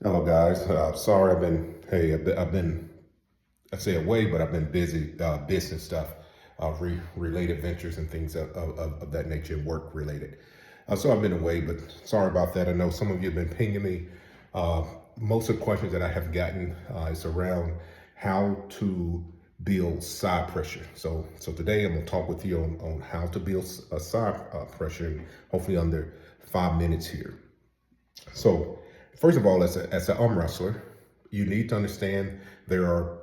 Hello, guys. Sorry, I've been, I say away, but I've been busy, business stuff, related ventures and things of that nature, work related. So I've been away, but sorry about that. I know some of you have been pinging me. Uh, Most of the questions that I have gotten is around how to build side pressure. So today I'm gonna talk with you on how to build a side pressure, and hopefully under 5 minutes here. So, first of all, as an arm wrestler, you need to understand there are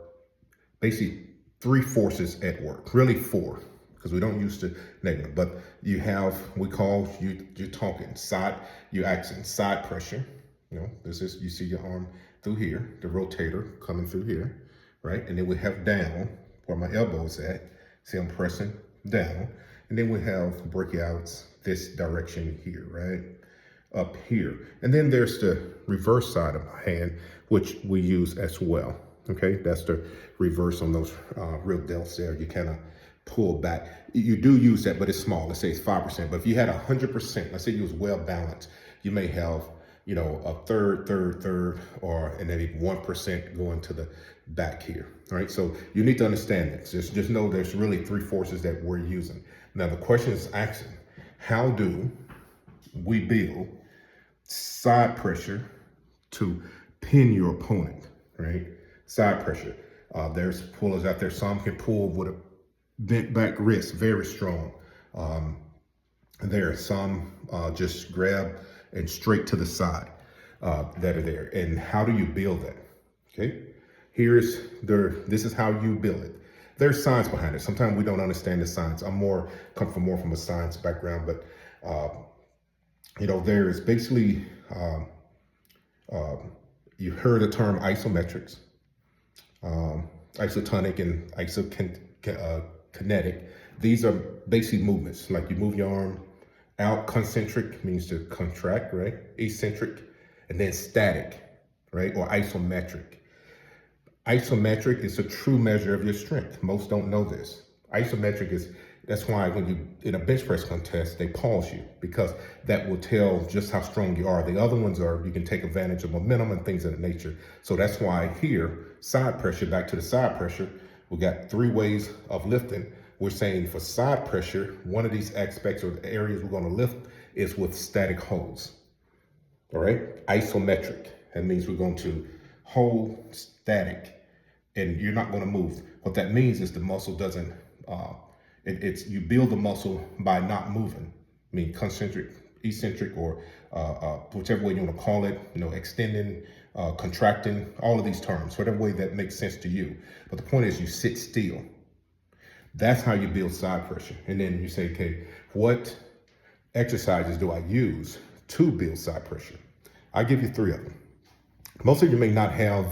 basically three forces at work, really four, because we don't use the negative. But you have you're talking side, you're acting side pressure. This is you see your arm through here, the rotator coming through here, right? And then we have down where my elbow is at. See, I'm pressing down, and then we have breakouts this direction here, right? Up here. And then there's the reverse side of my hand, which we use as well. Okay, that's the reverse on those real delts there. You kind of pull back. You do use that, but it's small. Let's say it's 5%. But if you had 100%, let's say you was well balanced, you may have, a third, or and then even 1% going to the back here. All right, so you need to understand this. Just know there's really three forces that we're using. Now the question is asking, how do we build side pressure to pin your opponent, right? Side pressure. There's pullers out there. Some can pull with a bent back wrist, very strong. There are some just grab and straight to the side that are there. And how do you build that? Okay, this is how you build it. There's science behind it. Sometimes we don't understand the science. Come from more from a science background, but there is basically, you heard the term isometrics, isotonic and isokinetic. These are basic movements, like you move your arm out. Concentric means to contract, right? Eccentric, and then static, right? Or isometric. Isometric is a true measure of your strength. Most don't know this. That's why when you, in a bench press contest, they pause you, because that will tell just how strong you are. The other ones are, you can take advantage of momentum and things of that nature. So that's why here, side pressure, back to the side pressure, we got three ways of lifting. We're saying for side pressure, one of these aspects or the areas we're gonna lift is with static holds, all right? Isometric, that means we're going to hold static and you're not gonna move. What that means is the muscle doesn't, you build the muscle by not moving. I mean, concentric, eccentric, or whichever way you want to call it, extending, contracting, all of these terms, whatever way that makes sense to you. But the point is you sit still. That's how you build side pressure. And then you say, okay, what exercises do I use to build side pressure? I'll give you three of them. Most of you may not have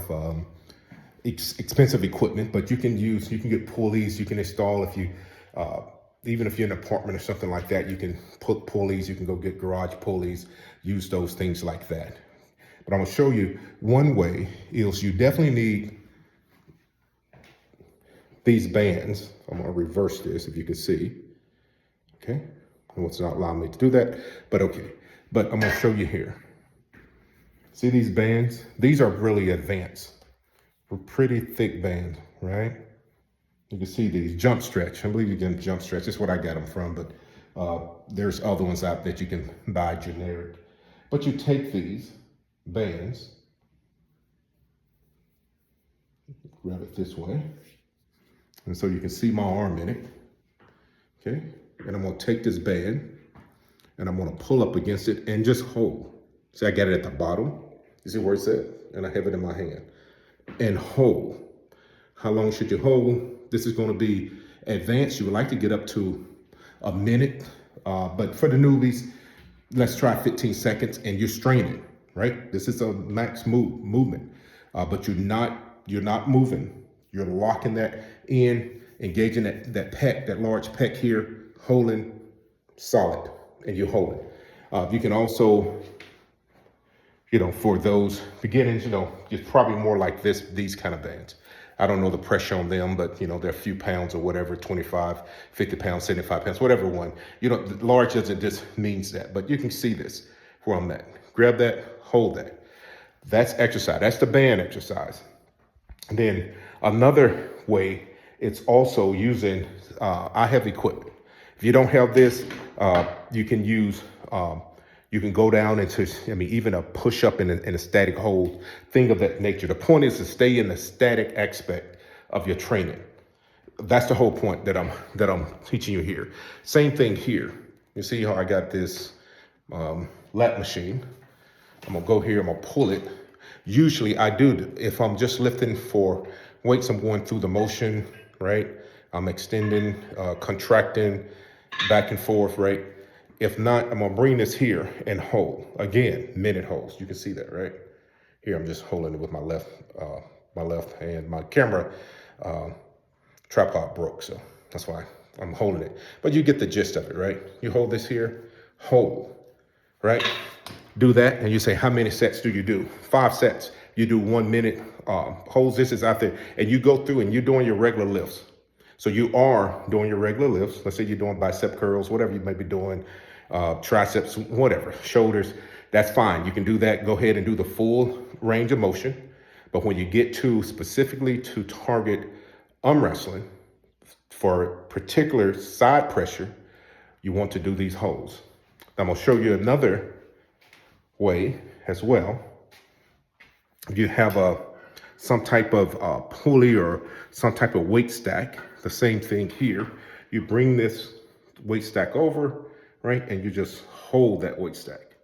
expensive equipment, but you can get pulleys, you can install even if you're in an apartment or something like that, you can put pulleys, you can go get garage pulleys, use those things like that. But I'm gonna show you one way is you definitely need these bands. I'm gonna reverse this if you can see, okay? And it's not allowing me to do that, but okay. But I'm gonna show you here. See these bands? These are really advanced. Pretty thick band, right? You can see these jump stretch. I believe you can jump stretch. That's what I got them from, but there's other ones out that you can buy generic. But you take these bands, grab it this way, and so you can see my arm in it, okay? And I'm gonna take this band and I'm gonna pull up against it and just hold. See, I got it at the bottom. You see where it's at? And I have it in my hand. And hold. How long should you hold? This is going to be advanced. You would like to get up to a minute, but for the newbies, let's try 15 seconds. And you're straining, right? This is a max movement, but you're not moving. You're locking that in, engaging that pec, that large pec here, holding solid, and you're holding. You can also, for those beginnings, it's probably more like these kind of bands. I don't know the pressure on them, but they're a few pounds or whatever, 25, 50 pounds, 75 pounds, whatever one. Large doesn't just means that, but you can see this where I'm at. Grab that, hold that. That's exercise. That's the band exercise. And then another way, it's also using, I have equipment. If you don't have this, you can use, you can go down into, I mean, even a push up in a static hold, thing of that nature. The point is to stay in the static aspect of your training. That's the whole point that I'm teaching you here. Same thing here. You see how I got this lat machine. I'm gonna go here, I'm gonna pull it. Usually I do, if I'm just lifting for weights, I'm going through the motion, right? I'm extending, contracting, back and forth, right? If not, I'm gonna bring this here and hold. Again, minute holds, you can see that, right? Here, I'm just holding it with my left hand. My camera tripod broke, so that's why I'm holding it. But you get the gist of it, right? You hold this here, hold, right? Do that, and you say, how many sets do you do? 5 sets. You do 1 minute holds. This is out there, and you go through and you're doing your regular lifts. So you are doing your regular lifts. Let's say you're doing bicep curls, whatever you may be doing, triceps, whatever, shoulders. That's fine. You can do that. Go ahead and do the full range of motion. But when you get to specifically to target arm wrestling for particular side pressure, you want to do these holds. I'm gonna show you another way as well. If you have some type of pulley or some type of weight stack, the same thing here. You bring this weight stack over, right? And you just hold that weight stack,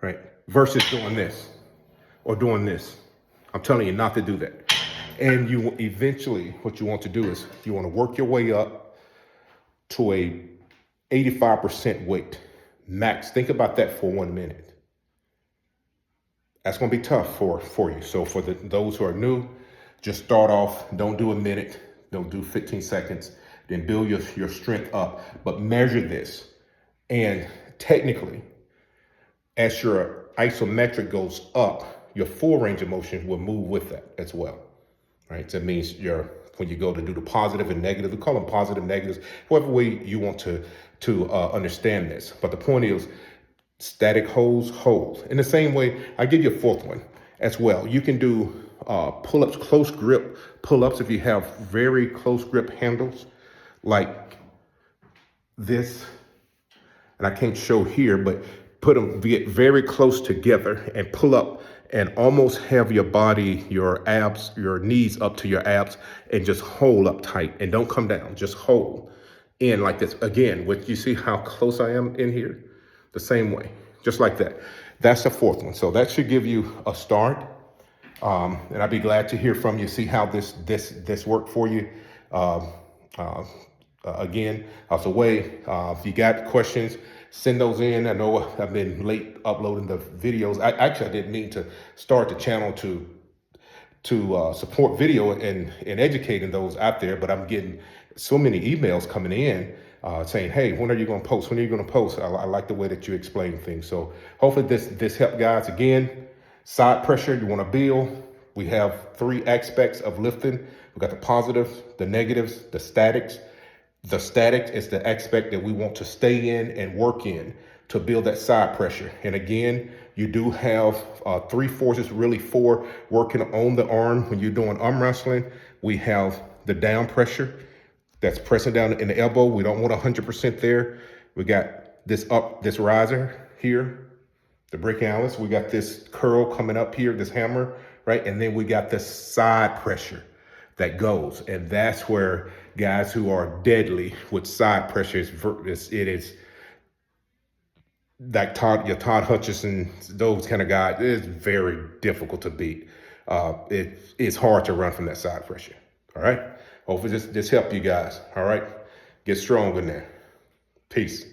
right? Versus doing this or doing this. I'm telling you not to do that. And you eventually, what you want to do is you want to work your way up to a 85% weight max. Think about that for 1 minute. That's going to be tough for you. So for those who are new, just start off. Don't do a minute. Don't do 15 seconds. Then build your strength up. But measure this. And technically, as your isometric goes up, your full range of motion will move with that as well. Right? So that means when you go to do the positive and negative, we call them positive, negatives, whatever way you want to understand this. But the point is, static holds. In the same way, I give you a fourth one as well. You can do pull-ups, close grip pull-ups if you have very close grip handles like this. And I can't show here, but get very close together and pull up and almost have your body, your abs, your knees up to your abs and just hold up tight and don't come down, just hold in like this. Again, you see how close I am in here? The same way, just like that. That's the fourth one. So that should give you a start. And I'd be glad to hear from you, see how this worked for you. Again, as a way, if you got questions, send those in. I know I've been late uploading the videos. I didn't mean to start the channel to support video and educating those out there, but I'm getting so many emails coming in saying, hey, when are you going to post? When are you going to post? I like the way that you explain things. So hopefully this helped, guys. Again, side pressure, you want to build. We have 3 aspects of lifting. We got the positives, the negatives, the statics. The static is the aspect that we want to stay in and work in to build that side pressure. And again, you do have 3 forces, really 4, working on the arm. When you're doing arm wrestling, we have the down pressure. That's pressing down in the elbow. We don't want 100% there. We got this riser here, the brachialis. We got this curl coming up here, this hammer, right? And then we got this side pressure that goes. And that's where guys who are deadly with side pressure, it is like your Todd Hutchison, those kind of guys, it is very difficult to beat. It's hard to run from that side pressure. All right. Hopefully this helped you guys. All right. Get strong in there. Peace.